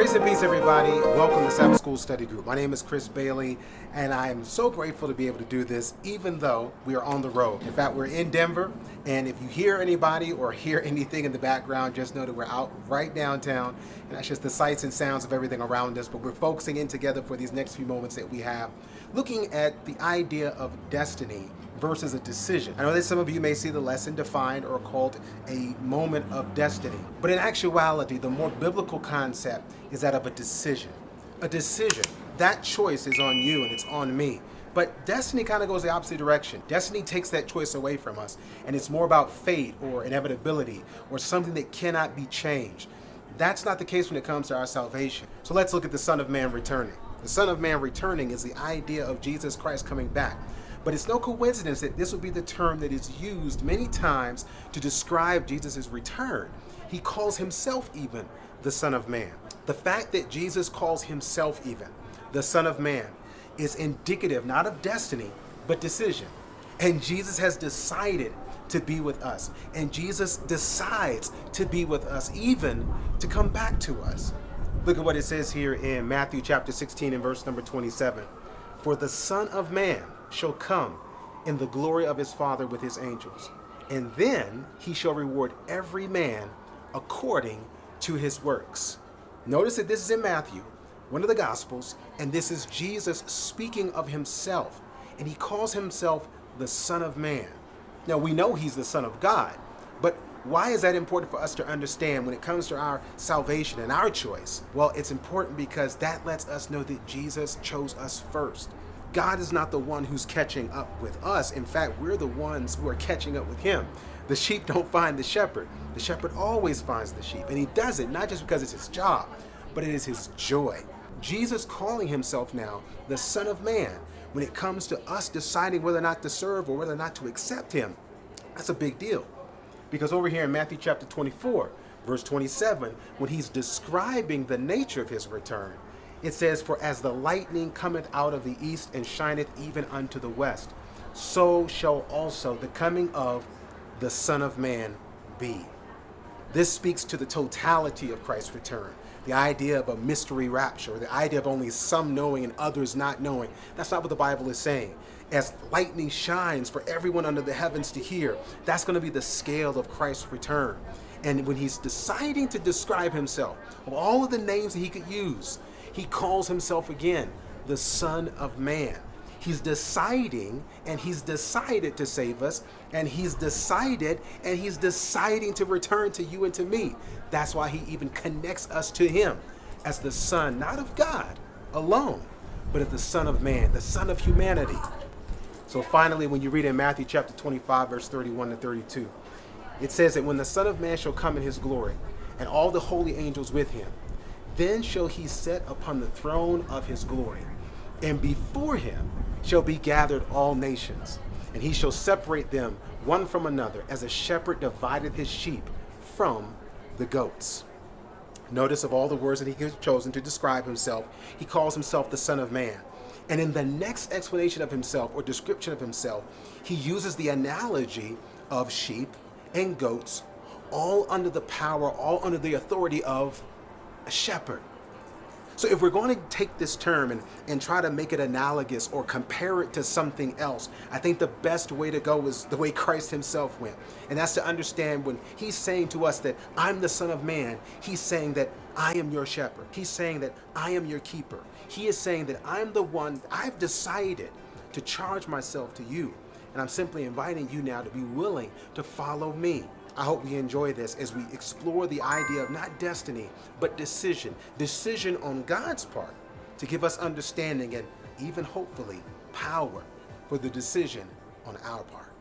Grace and peace, everybody. Welcome to Sabbath School Study Group. My name is Chris Bailey, and I am so grateful to be able to do this, even though we are on the road. In fact, we're in Denver, and if you hear anybody or hear anything in the background, just know that we're out right downtown, and that's just the sights and sounds of everything around us. But we're focusing in together for these next few moments that we have, looking at the idea of destiny versus a decision. I know that some of you may see the lesson defined or called a moment of destiny, but in actuality, the more biblical concept is that of a decision. A decision. That choice is on you and it's on me. But destiny kind of goes the opposite direction. Destiny takes that choice away from us, and it's more about fate or inevitability or something that cannot be changed. That's not the case when it comes to our salvation. So let's look at the Son of Man returning. The Son of Man returning is the idea of Jesus Christ coming back. But it's no coincidence that this would be the term that is used many times to describe Jesus' return. He calls himself even the Son of Man. The fact that Jesus calls himself even the Son of Man is indicative not of destiny, but decision. And Jesus has decided to be with us. And Jesus decides to be with us, even to come back to us. Look at what it says here in Matthew chapter 16 and verse number 27. For the Son of Man shall come in the glory of his Father with his angels, and then he shall reward every man according to his works. Notice that this is in Matthew, one of the Gospels, and this is Jesus speaking of himself, and he calls himself the Son of Man. Now, we know he's the Son of God, but why is that important for us to understand when it comes to our salvation and our choice? Well, it's important because that lets us know that Jesus chose us first. God is not the one who's catching up with us. In fact, we're the ones who are catching up with him. The sheep don't find the shepherd. The shepherd always finds the sheep, and he does it not just because it's his job, but it is his joy. Jesus calling himself now the Son of Man, when it comes to us deciding whether or not to serve or whether or not to accept him, that's a big deal. Because over here in Matthew chapter 24, verse 27, when he's describing the nature of his return, it says, for as the lightning cometh out of the east and shineth even unto the west, so shall also the coming of the Son of Man be. This speaks to the totality of Christ's return. The idea of a mystery rapture, the idea of only some knowing and others not knowing. That's not what the Bible is saying. As lightning shines for everyone under the heavens to hear, that's going to be the scale of Christ's return. And when he's deciding to describe himself, of all of the names that he could use, he calls himself again the Son of Man. He's deciding, and he's decided to save us, and he's decided, and he's deciding to return to you and to me. That's why he even connects us to him as the Son, not of God alone, but of the Son of Man, the Son of humanity. So finally, when you read in Matthew chapter 25, verse 31 to 32, it says that when the Son of Man shall come in his glory, and all the holy angels with him, then shall he sit upon the throne of his glory, and before him shall be gathered all nations, and he shall separate them one from another, as a shepherd divideth his sheep from the goats. Notice of all the words that he has chosen to describe himself, he calls himself the Son of Man. And in the next explanation of himself or description of himself, he uses the analogy of sheep and goats, all under the power, all under the authority of a shepherd. So if we're going to take this term and try to make it analogous or compare it to something else, I think the best way to go is the way Christ himself went. And that's to understand when he's saying to us that I'm the Son of Man, he's saying that I am your shepherd. He's saying that I am your keeper. He is saying that I'm the one, I've decided to charge myself to you. And I'm simply inviting you now to be willing to follow me. I hope we enjoy this as we explore the idea of not destiny, but decision. Decision on God's part to give us understanding and even hopefully power for the decision on our part.